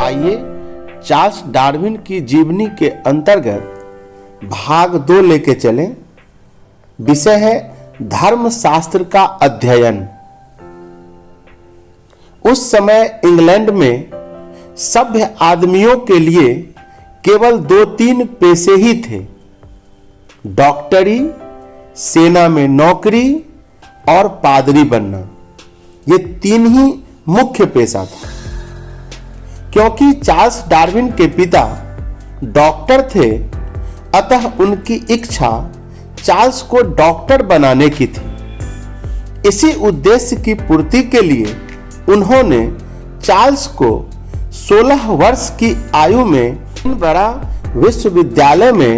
आइए Charles Darwin की जीवनी के अंतर्गत भाग 2 लेके चलें। विषय है धर्मशास्त्र का अध्ययन। उस समय इंग्लैंड में सभ्य आदमियों के लिए केवल 2-3 पेशे ही थे, डॉक्टरी, सेना में नौकरी और पादरी बनना। ये 3 ही मुख्य पेशा था। क्योंकि चार्ल्स डार्विन के पिता डॉक्टर थे, अतः उनकी इच्छा चार्ल्स को डॉक्टर बनाने की थी। इसी उद्देश्य की पूर्ति के लिए उन्होंने चार्ल्स को 16 वर्ष की आयु में एडिनबरा विश्वविद्यालय में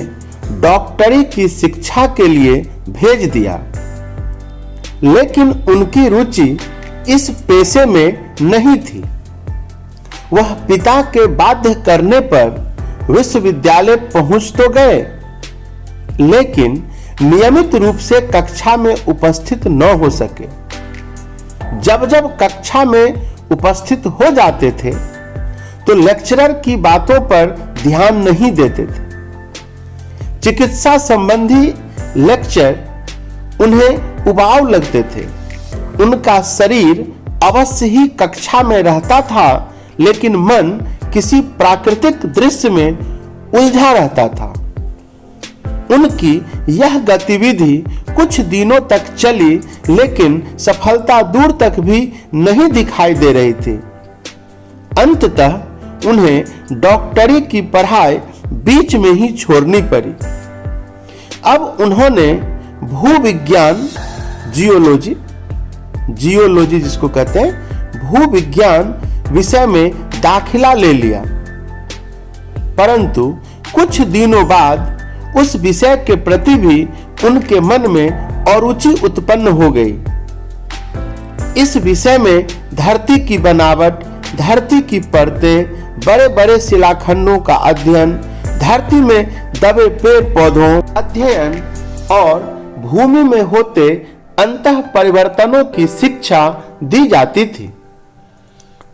डॉक्टरी की शिक्षा के लिए भेज दिया। लेकिन उनकी रुचि इस पेशे में नहीं थी। वह पिता के बाध्य करने पर विश्वविद्यालय पहुंच तो गए, लेकिन नियमित रूप से कक्षा में उपस्थित न हो सके। जब जब कक्षा में उपस्थित हो जाते थे तो लेक्चरर की बातों पर ध्यान नहीं देते थे। चिकित्सा संबंधी लेक्चर उन्हें उबाऊ लगते थे। उनका शरीर अवश्य ही कक्षा में रहता था, लेकिन मन किसी प्राकृतिक दृश्य में उलझा रहता था। उनकी यह गतिविधि कुछ दिनों तक चली, लेकिन सफलता दूर तक भी नहीं दिखाई दे रही थी। अंततः उन्हें डॉक्टरी की पढ़ाई बीच में ही छोड़नी पड़ी। अब उन्होंने भूविज्ञान, जियोलॉजी जिसको कहते हैं, भूविज्ञान विषय में दाखिला ले लिया। परंतु कुछ दिनों बाद उस विषय के प्रति भी उनके मन में अरुचि उत्पन्न हो गई। इस विषय में धरती की बनावट, धरती की परतें, बड़े बड़े शिलाखंडों का अध्ययन, धरती में दबे पेड़ पौधों अध्ययन और भूमि में होते अंतः परिवर्तनों की शिक्षा दी जाती थी।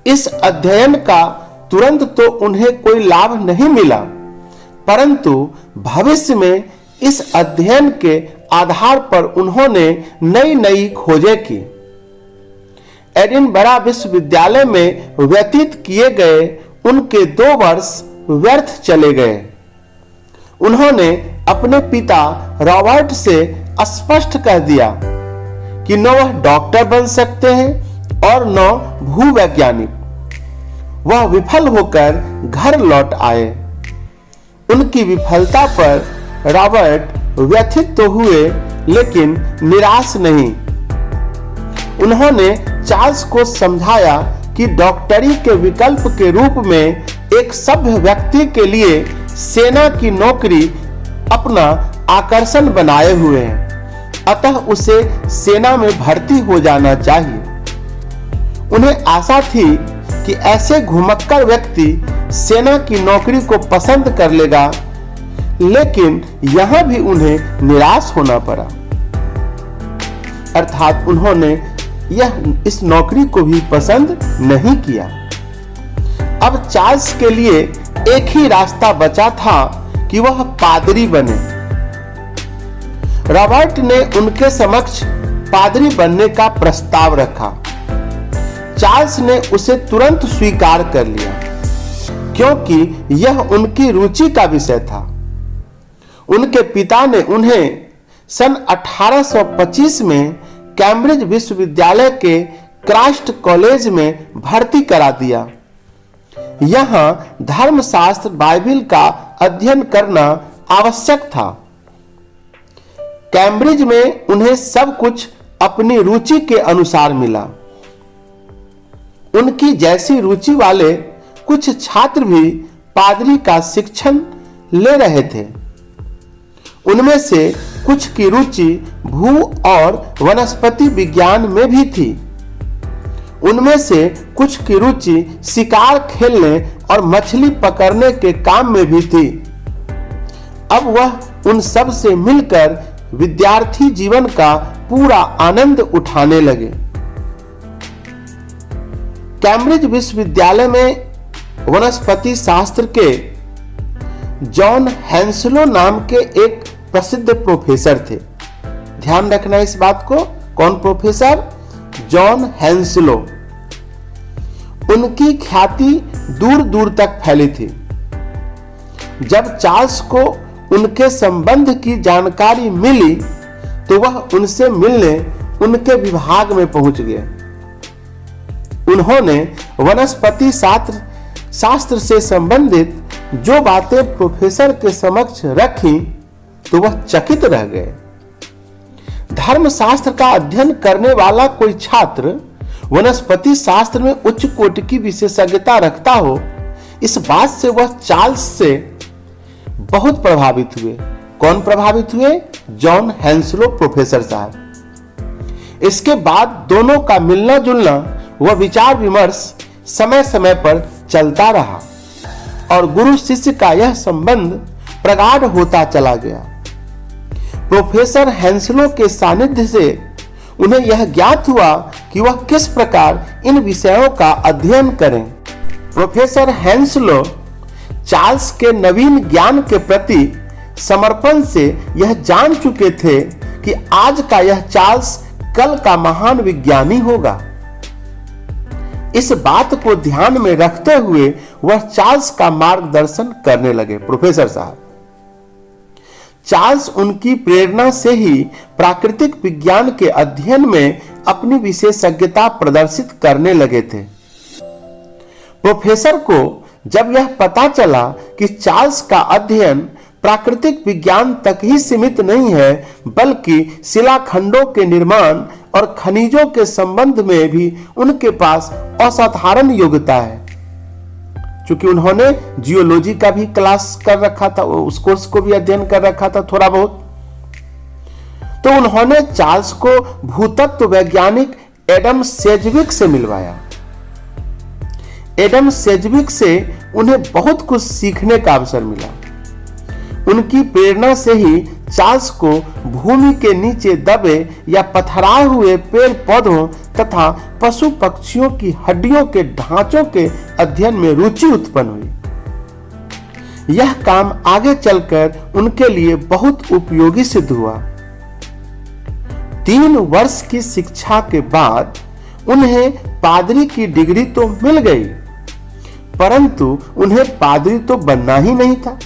इस अध्ययन का तुरंत तो उन्हें कोई लाभ नहीं मिला, परंतु भविष्य में इस अध्ययन के आधार पर उन्होंने नई नई खोजें की। एडिनबरा विश्वविद्यालय में व्यतीत किए गए उनके 2 वर्ष व्यर्थ चले गए। उन्होंने अपने पिता रॉबर्ट से स्पष्ट कह दिया कि न वह डॉक्टर बन सकते हैं और न भूवैज्ञानिक। वह विफल होकर घर लौट आए। उनकी विफलता पर रॉबर्ट व्यथित तो हुए, लेकिन निराश नहीं। उन्होंने चार्ल्स को समझाया कि डॉक्टरी के विकल्प के रूप में एक सभ्य व्यक्ति के लिए सेना की नौकरी अपना आकर्षण बनाए हुए है, अतः उसे सेना में भर्ती हो जाना चाहिए। उन्हें आशा थी कि ऐसे घुमक्कड़ व्यक्ति सेना की नौकरी को पसंद कर लेगा, लेकिन यहां भी उन्हें निराश होना पड़ा। अर्थात उन्होंने इस नौकरी को भी पसंद नहीं किया। अब चार्ल्स के लिए एक ही रास्ता बचा था कि वह पादरी बने। रॉबर्ट ने उनके समक्ष पादरी बनने का प्रस्ताव रखा। चार्ल्स ने उसे तुरंत स्वीकार कर लिया, क्योंकि यह उनकी रुचि का विषय था। उनके पिता ने उन्हें सन 1825 में कैम्ब्रिज विश्वविद्यालय के क्राइस्ट कॉलेज में भर्ती करा दिया। यहां धर्मशास्त्र, बाइबिल का अध्ययन करना आवश्यक था। कैम्ब्रिज में उन्हें सब कुछ अपनी रुचि के अनुसार मिला। उनकी जैसी रुचि वाले कुछ छात्र भी पादरी का शिक्षण ले रहे थे। उनमें से कुछ की रुचि भू और वनस्पति विज्ञान में भी थी। उनमें से कुछ की रुचि शिकार खेलने और मछली पकड़ने के काम में भी थी। अब वह उन सब से मिलकर विद्यार्थी जीवन का पूरा आनंद उठाने लगे। कैम्ब्रिज विश्वविद्यालय में वनस्पति शास्त्र के जॉन हैंसलो नाम के एक प्रसिद्ध प्रोफेसर थे। ध्यान रखना इस बात को, कौन प्रोफेसर? जॉन हैंसलो। उनकी ख्याति दूर दूर तक फैली थी। जब चार्ल्स को उनके संबंध की जानकारी मिली तो वह उनसे मिलने उनके विभाग में पहुंच गए। उन्होंने वनस्पति शास्त्र से संबंधित जो बातें प्रोफेसर के समक्ष रखी तो वह चकित रह गए। धर्मशास्त्र का अध्ययन करने वाला कोई छात्र वनस्पति शास्त्र में उच्च कोटि की विशेषज्ञता रखता हो, इस बात से वह चार्ल्स से बहुत प्रभावित हुए। कौन प्रभावित हुए? जॉन हैंसलो प्रोफेसर साहब। इसके बाद दोनों का मिलना जुलना व विचार विमर्श समय समय पर चलता रहा और गुरु शिष्य का यह संबंध प्रगाढ़ होता चला गया। प्रोफेसर हैंसलो के सानिध्य से उन्हें यह ज्ञात हुआ कि वह किस प्रकार इन विषयों का अध्ययन करें। प्रोफेसर हैंसलो चार्ल्स के नवीन ज्ञान के प्रति समर्पण से यह जान चुके थे कि आज का यह चार्ल्स कल का महान विज्ञानी होगा। इस बात को ध्यान में रखते हुए वह चार्ल्स का मार्गदर्शन करने लगे। प्रोफेसर साहब चार्ल्स उनकी प्रेरणा से ही प्राकृतिक विज्ञान के अध्ययन में अपनी विशेषज्ञता प्रदर्शित करने लगे थे। प्रोफेसर को जब यह पता चला कि चार्ल्स का अध्ययन प्राकृतिक विज्ञान तक ही सीमित नहीं है बल्कि शिलाखंडों के निर्माण और खनिजों के संबंध में भी उनके पास असाधारण योग्यता है, चूंकि उन्होंने जियोलॉजी का भी क्लास कर रखा था, उस कोर्स को भी अध्ययन कर रखा था थोड़ा बहुत, तो उन्होंने चार्ल्स को भूतत्व वैज्ञानिक एडम सेजविक से मिलवाया। एडम सेजविक से उन्हें बहुत कुछ सीखने का अवसर मिला। उनकी प्रेरणा से ही चार्ल्स को भूमि के नीचे दबे या पथराए हुए पेड़ पौधों तथा पशु पक्षियों की हड्डियों के ढांचों के अध्ययन में रुचि उत्पन्न हुई। यह काम आगे चलकर उनके लिए बहुत उपयोगी सिद्ध हुआ। 3 वर्ष की शिक्षा के बाद उन्हें पादरी की डिग्री तो मिल गई, परंतु उन्हें पादरी तो बनना ही नहीं था।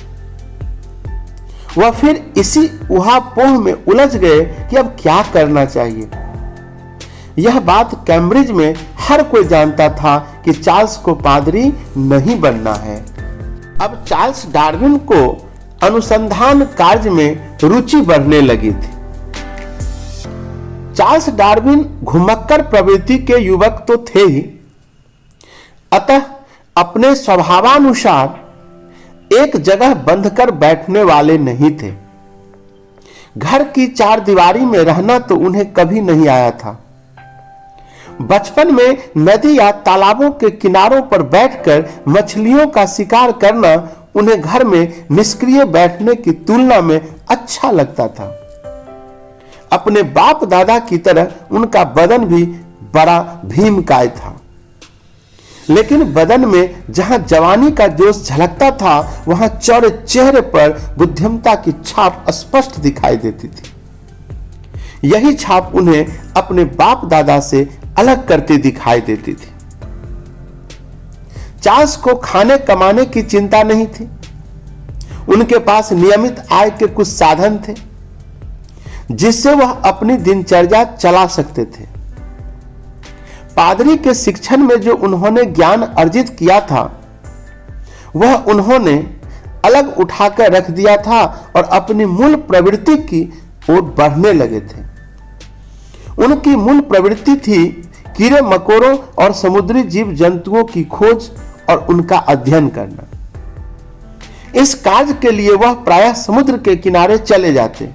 वह फिर इसी उहापोह में उलझ गए कि अब क्या करना चाहिए। यह बात कैम्ब्रिज में हर कोई जानता था कि चार्ल्स को पादरी नहीं बनना है। अब चार्ल्स डार्विन को अनुसंधान कार्य में रुचि बढ़ने लगी थी। चार्ल्स डार्विन घुमक्कर प्रवृत्ति के युवक तो थे ही, अतः अपने स्वभावानुसार एक जगह बंधकर बैठने वाले नहीं थे। घर की 4 दीवारी में रहना तो उन्हें कभी नहीं आया था। बचपन में नदी या तालाबों के किनारों पर बैठकर मछलियों का शिकार करना उन्हें घर में निष्क्रिय बैठने की तुलना में अच्छा लगता था। अपने बाप दादा की तरह उनका बदन भी बड़ा भीमकाय था, लेकिन बदन में जहां जवानी का जोश झलकता था वहां चौड़े चेहरे पर बुद्धिमत्ता की छाप स्पष्ट दिखाई देती थी। यही छाप उन्हें अपने बाप दादा से अलग करती दिखाई देती थी। चार्ल्स को खाने कमाने की चिंता नहीं थी। उनके पास नियमित आय के कुछ साधन थे जिससे वह अपनी दिनचर्या चला सकते थे। पादरी के शिक्षण में जो उन्होंने ज्ञान अर्जित किया था वह उन्होंने अलग उठाकर रख दिया था और अपनी मूल प्रवृत्ति की ओर बढ़ने लगे थे। उनकी मूल प्रवृत्ति थी कीड़े मकोड़ों और समुद्री जीव जंतुओं की खोज और उनका अध्ययन करना। इस कार्य के लिए वह प्रायः समुद्र के किनारे चले जाते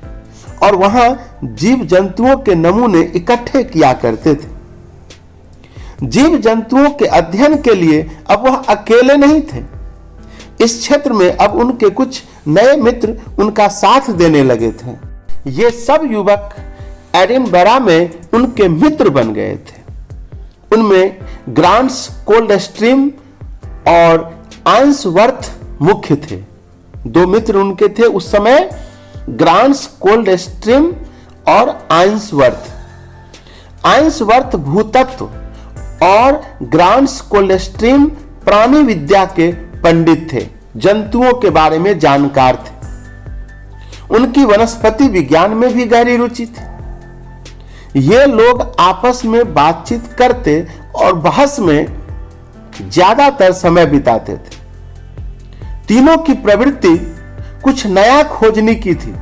और वहां जीव जंतुओं के नमूने इकट्ठे किया करते थे। जीव जंतुओं के अध्ययन के लिए अब वह अकेले नहीं थे। इस क्षेत्र में अब उनके कुछ नए मित्र उनका साथ देने लगे थे। ये सब युवक एडिनबरा में उनके मित्र बन गए थे। उनमें ग्रांट्स कोल्डस्ट्रीम और आइंसवर्थ मुख्य थे। दो मित्र उनके थे उस समय, ग्रांट्स कोल्डस्ट्रीम और आइंसवर्थ। आइंसवर्थ भूतत्व और ग्रांट्स कोल्डस्ट्रीम प्राणी विद्या के पंडित थे, जंतुओं के बारे में जानकार थे। उनकी वनस्पति विज्ञान में भी गहरी रुचि थी। ये लोग आपस में बातचीत करते और बहस में ज्यादातर समय बिताते थे। तीनों की प्रवृत्ति कुछ नया खोजने की थी,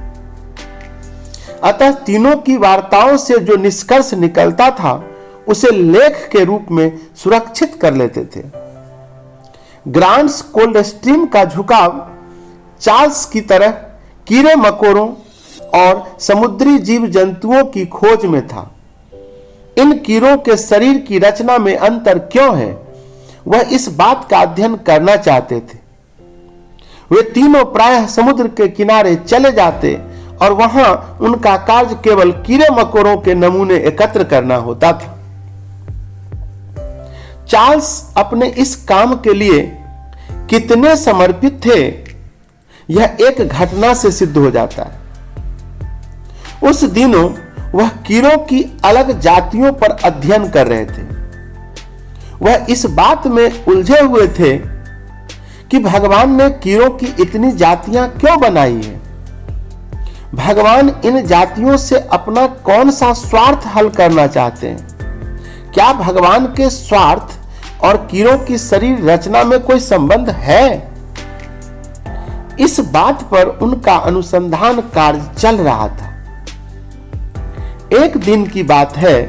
अतः तीनों की वार्ताओं से जो निष्कर्ष निकलता था उसे लेख के रूप में सुरक्षित कर लेते थे। ग्रांट्स कोल्डस्ट्रीम का झुकाव चार्ल्स की तरह कीड़े मकोड़ों और समुद्री जीव जंतुओं की खोज में था। इन कीड़ों के शरीर की रचना में अंतर क्यों है, वह इस बात का अध्ययन करना चाहते थे। वे तीनों प्रायः समुद्र के किनारे चले जाते और वहां उनका कार्य केवल कीड़े मकोड़ों के नमूने एकत्र करना होता था। चार्ल्स अपने इस काम के लिए कितने समर्पित थे, यह एक घटना से सिद्ध हो जाता है। उस दिनों वह कीड़ों की अलग जातियों पर अध्ययन कर रहे थे। वह इस बात में उलझे हुए थे कि भगवान ने कीड़ों की इतनी जातियां क्यों बनाई है। भगवान इन जातियों से अपना कौन सा स्वार्थ हल करना चाहते हैं। क्या भगवान के स्वार्थ और कीड़ों की शरीर रचना में कोई संबंध है? इस बात पर उनका अनुसंधान कार्य चल रहा था। एक दिन की बात है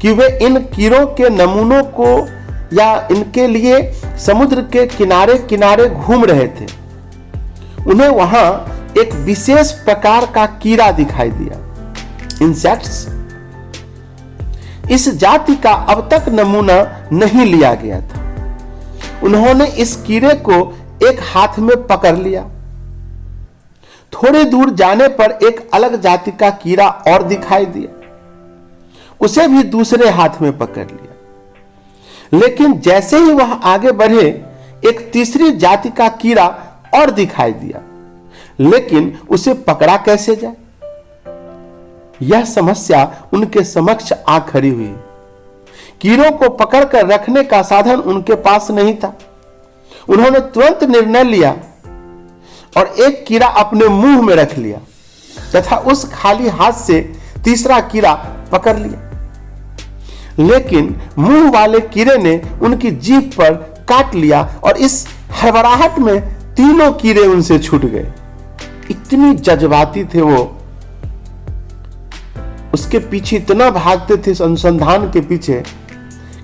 कि वे इन कीड़ों के नमूनों को या इनके लिए समुद्र के किनारे किनारे घूम रहे थे। उन्हें वहां एक विशेष प्रकार का कीड़ा दिखाई दिया, इंसेक्ट्स। इस जाति का अब तक नमूना नहीं लिया गया था। उन्होंने इस कीड़े को एक हाथ में पकड़ लिया। थोड़े दूर जाने पर एक अलग जाति का कीड़ा और दिखाई दिया, उसे भी दूसरे हाथ में पकड़ लिया। लेकिन जैसे ही वह आगे बढ़े, एक तीसरी जाति का कीड़ा और दिखाई दिया, लेकिन उसे पकड़ा कैसे जाए, यह समस्या उनके समक्ष आ खड़ी हुई। कीड़ों को पकड़कर रखने का साधन उनके पास नहीं था। उन्होंने तुरंत निर्णय लिया और एक कीड़ा अपने मुंह में रख लिया तथा उस खाली हाथ से तीसरा कीड़ा पकड़ लिया। लेकिन मुंह वाले कीड़े ने उनकी जीभ पर काट लिया और इस हड़बड़ाहट में तीनों कीड़े उनसे छूट गए। इतनी जज्बाती थे वो, उसके पीछे इतना भागते थे, इस अनुसंधान के पीछे,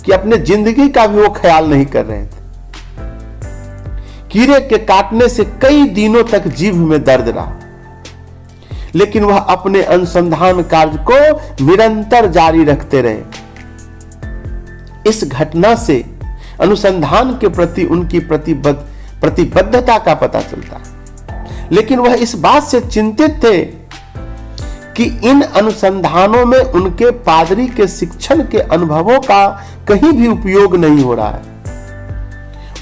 कि अपने जिंदगी का भी वो ख्याल नहीं कर रहे थे। कीड़े के काटने से कई दिनों तक जीभ में दर्द रहा, लेकिन वह अपने अनुसंधान कार्य को निरंतर जारी रखते रहे। इस घटना से अनुसंधान के प्रति उनकी प्रतिबद्धता का पता चलता है। लेकिन वह इस बात से चिंतित थे कि इन अनुसंधानों में उनके पादरी के शिक्षण के अनुभवों का कहीं भी उपयोग नहीं हो रहा है।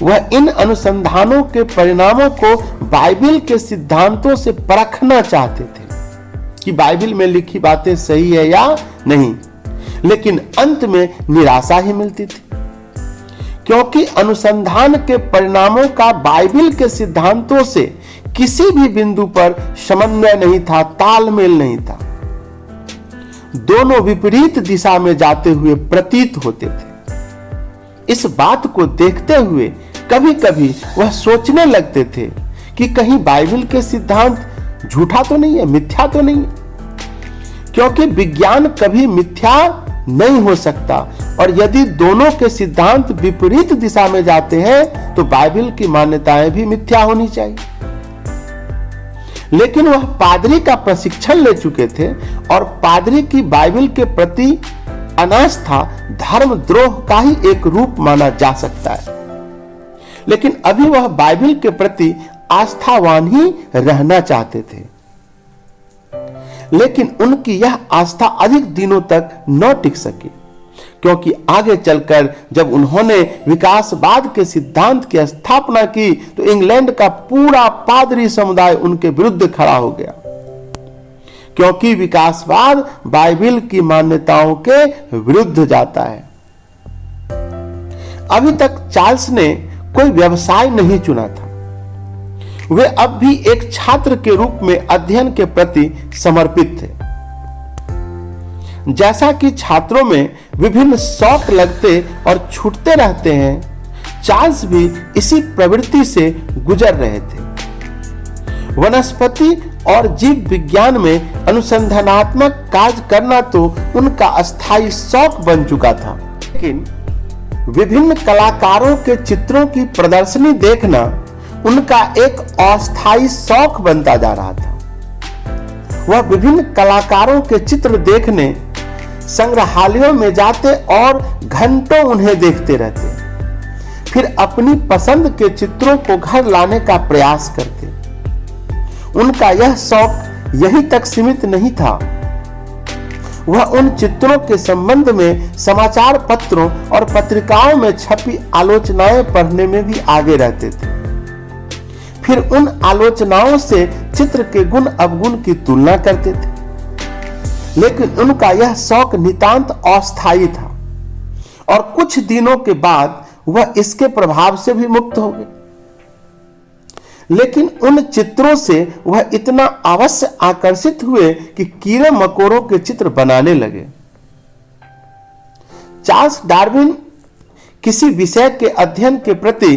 वह इन अनुसंधानों के परिणामों को बाइबिल के सिद्धांतों से परखना चाहते थे कि बाइबिल में लिखी बातें सही है या नहीं, लेकिन अंत में निराशा ही मिलती थी, क्योंकि अनुसंधान के परिणामों का बाइबिल के सिद्धांतों से किसी भी बिंदु पर समन्वय नहीं था, तालमेल नहीं था। दोनों विपरीत दिशा में जाते हुए प्रतीत होते थे। इस बात को देखते हुए कभी कभी वह सोचने लगते थे कि कहीं बाइबिल के सिद्धांत झूठा तो नहीं है, मिथ्या तो नहीं है, क्योंकि विज्ञान कभी मिथ्या नहीं हो सकता, और यदि दोनों के सिद्धांत विपरीत दिशा में जाते हैं तो बाइबिल की मान्यताएं भी मिथ्या होनी चाहिए। लेकिन वह पादरी का प्रशिक्षण ले चुके थे और पादरी की बाइबिल के प्रति अनास्था धर्मद्रोह का ही एक रूप माना जा सकता है। लेकिन अभी वह बाइबिल के प्रति आस्थावान ही रहना चाहते थे। लेकिन उनकी यह आस्था अधिक दिनों तक न टिक सकी, क्योंकि आगे चलकर जब उन्होंने विकासवाद के सिद्धांत की स्थापना की तो इंग्लैंड का पूरा पादरी समुदाय उनके विरुद्ध खड़ा हो गया, क्योंकि विकासवाद बाइबिल की मान्यताओं के विरुद्ध जाता है। अभी तक चार्ल्स ने कोई व्यवसाय नहीं चुना था। वे अब भी एक छात्र के रूप में अध्ययन के प्रति समर्पित थे। जैसा कि छात्रों में विभिन्न शौक लगते और छूटते रहते हैं, चार्ल्स भी इसी प्रवृत्ति से गुजर रहे थे। वनस्पति और जीव विज्ञान में अनुसंधानात्मक कार्य करना तो उनका अस्थायी शौक बन चुका था, लेकिन विभिन्न कलाकारों के चित्रों की प्रदर्शनी देखना उनका एक अस्थायी शौक बनता जा रहा था। वह विभिन्न कलाकारों के चित्र देखने संग्रहालयों में जाते और घंटों उन्हें देखते रहते, फिर अपनी पसंद के चित्रों को घर लाने का प्रयास करते। उनका यह शौक यहीं तक सीमित नहीं था, वह उन चित्रों के संबंध में समाचार पत्रों और पत्रिकाओं में छपी आलोचनाएं पढ़ने में भी आगे रहते थे। फिर उन आलोचनाओं से चित्र के गुण अवगुण की तुलना करते थे, लेकिन उनका यह शौक नितांत अस्थायी था और कुछ दिनों के बाद वह इसके प्रभाव से भी मुक्त हो गए। लेकिन उन चित्रों से वह इतना अवश्य आकर्षित हुए कि कीड़े मकोड़ों के चित्र बनाने लगे। चार्ल्स डार्विन किसी विषय के अध्ययन के प्रति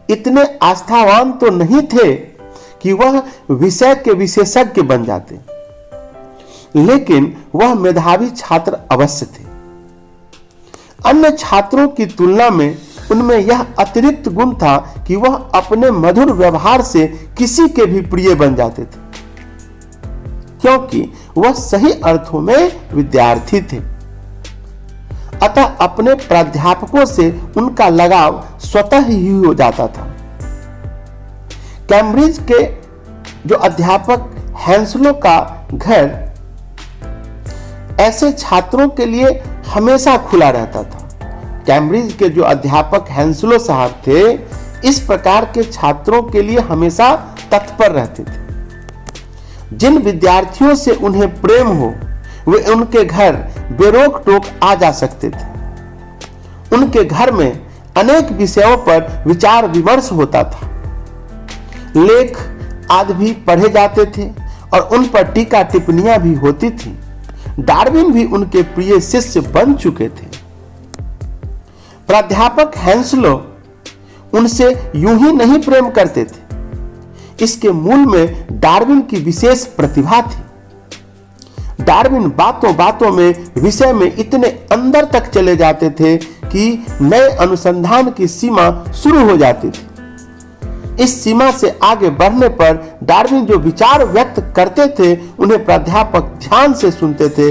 इतने आस्थावान तो नहीं थे कि वह विषय के विशेषज्ञ बन जाते, लेकिन वह मेधावी छात्र अवश्य थे। अन्य छात्रों की तुलना में उनमें यह अतिरिक्त गुण था कि वह अपने मधुर व्यवहार से किसी के भी प्रिय बन जाते थे, क्योंकि वह सही अर्थों में विद्यार्थी थे। अतः अपने प्राध्यापकों से उनका लगाव स्वतः ही हो जाता था। कैम्ब्रिज के जो अध्यापक हैंसलो का घर ऐसे छात्रों के लिए हमेशा खुला रहता था। कैम्ब्रिज के जो अध्यापक हैंसलो साहब थे, इस प्रकार के छात्रों के लिए हमेशा तत्पर रहते थे। जिन विद्यार्थियों से उन्हें प्रेम हो, वे उनके घर बेरोक टोक आ जा सकते थे। उनके घर में अनेक विषयों पर विचार विमर्श होता था। लेख आदि भी पढ़े जाते थे और उन पर टीका टिप्पणियां भी होती थी। डार्विन भी उनके प्रिय शिष्य बन चुके थे। प्राध्यापक हैंसलो उनसे यूं ही नहीं प्रेम करते थे, इसके मूल में डार्विन की विशेष प्रतिभा थी। डार्विन बातों बातों में विषय में इतने अंदर तक चले जाते थे कि नए अनुसंधान की सीमा शुरू हो जाती थी। इस सीमा से आगे बढ़ने पर डार्विन जो विचार व्यक्त करते थे, उन्हें प्राध्यापक ध्यान से सुनते थे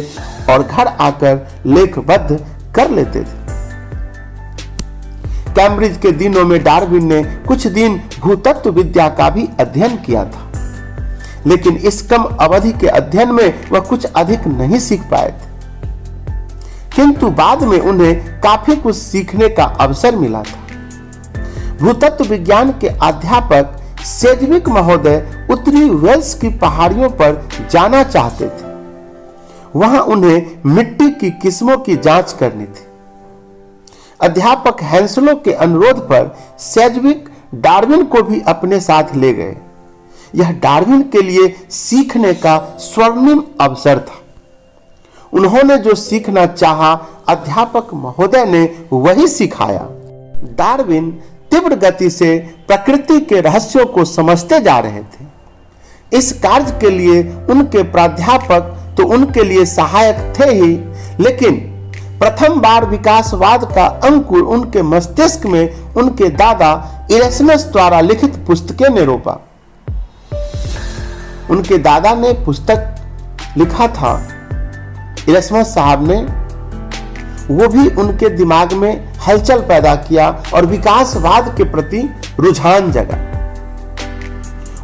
और घर आकर लेखबद्ध कर लेते थे। कैम्ब्रिज के दिनों में डार्विन ने कुछ दिन भूतत्व विद्या का भी अध्ययन किया था, लेकिन इस कम अवधि के अध्ययन में वह कुछ अधिक नहीं सीख पाए थे। किंतु बाद में उन्हें काफी कुछ सीखने का अवसर मिला था। भूतत्व विज्ञान के अध्यापक सेजविक महोदय उत्तरी वेल्स की पहाड़ियों पर जाना चाहते थे। वहां उन्हें मिट्टी की किस्मों की जांच करनी थी। अध्यापक हैंसलो के अनुरोध पर सेजविक डार्विन को भी अपने साथ ले गए। यह डार्विन के लिए सीखने का स्वर्णिम अवसर था। उन्होंने जो सीखना चाहा, अध्यापक महोदय ने वही सिखाया। डार्विन तीव्र गति से प्रकृति के रहस्यों को समझते जा रहे थे। इस कार्य के लिए उनके प्राध्यापक तो उनके लिए सहायक थे ही, लेकिन प्रथम बार विकासवाद का अंकुर उनके मस्तिष्क में उनके दादा इरेस्मस द्वारा लिखित पुस्तकें ने रोपा। उनके दादा ने पुस्तक लिखा था, इरेस्मस साहब ने, वो भी उनके दिमाग में हलचल पैदा किया और विकासवाद के प्रति रुझान जगा।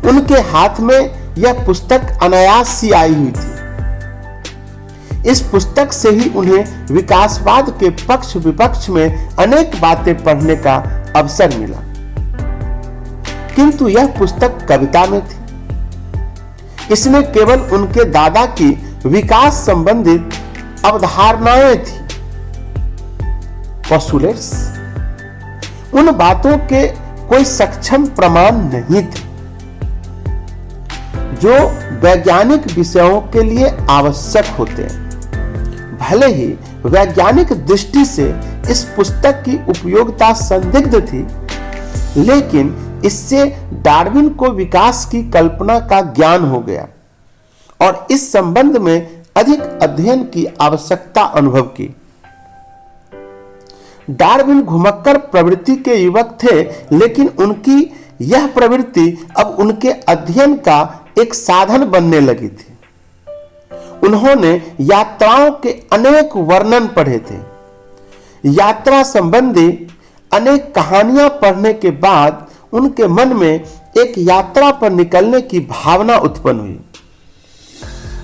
उनके हाथ में यह पुस्तक अनायास सी आई हुई थी। इस पुस्तक से ही उन्हें विकासवाद के पक्ष विपक्ष में अनेक बातें पढ़ने का अवसर मिला, किंतु यह पुस्तक कविता में थी। इसमें केवल उनके दादा की विकास संबंधित अवधारणाएं थी, पोस्टुलेट्स। उन बातों के कोई सक्षम प्रमाण नहीं थे जो वैज्ञानिक विषयों के लिए आवश्यक होते हैं। भले ही वैज्ञानिक दृष्टि से इस पुस्तक की उपयोगिता संदिग्ध थी, लेकिन इससे डार्विन को विकास की कल्पना का ज्ञान हो गया और इस संबंध में अधिक अध्ययन की आवश्यकता अनुभव की। डार्विन घुमक्कर प्रवृत्ति के युवक थे, लेकिन उनकी यह प्रवृत्ति अब उनके अध्ययन का एक साधन बनने लगी थी। उन्होंने यात्राओं के अनेक वर्णन पढ़े थे। यात्रा संबंधी अनेक कहानियां पढ़ने के बाद उनके मन में एक यात्रा पर निकलने की भावना उत्पन्न हुई।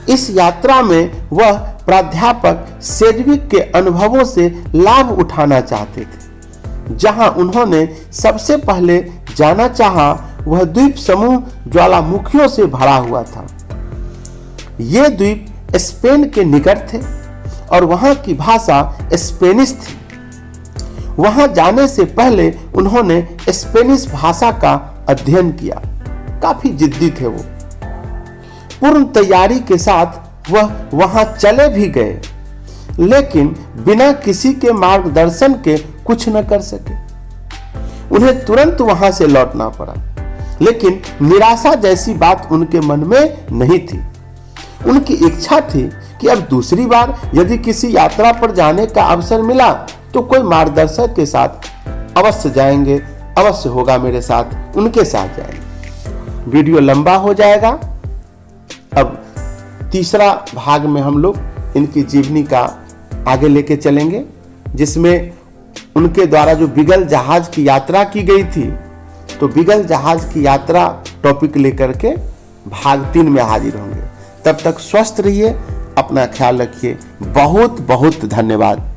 इस यात्रा में वह प्राध्यापक सेडविक के अनुभवों से लाभ उठाना चाहते थे। जहां उन्होंने सबसे पहले जाना चाहा, वह द्वीप समूह ज्वालामुखियों से भरा हुआ था। ये द्वीप स्पेन के निकट थे और वहां की भाषा स्पेनिश थी। वहां जाने से पहले उन्होंने स्पेनिश भाषा का अध्ययन किया। काफी जिद्दी थे वो। पूर्ण तैयारी के साथ वह वहां चले भी गए, लेकिन बिना किसी के मार्गदर्शन के कुछ न कर सके। उन्हें तुरंत वहां से लौटना पड़ा, लेकिन निराशा जैसी बात उनके मन में नहीं थी। उनकी इच्छा थी कि अब दूसरी बार यदि किसी यात्रा पर जाने का अवसर मिला तो कोई मार्गदर्शक के साथ अवश्य जाएंगे, अवश्य होगा मेरे साथ, उनके साथ जाएंगे। वीडियो लंबा हो जाएगा। अब तीसरा भाग में हम लोग इनकी जीवनी का आगे लेके चलेंगे, जिसमें उनके द्वारा जो बीगल जहाज की यात्रा की गई थी, तो बीगल जहाज की यात्रा टॉपिक लेकर के भाग 3 में हाजिर होंगे। तब तक स्वस्थ रहिए, अपना ख्याल रखिए। बहुत बहुत धन्यवाद।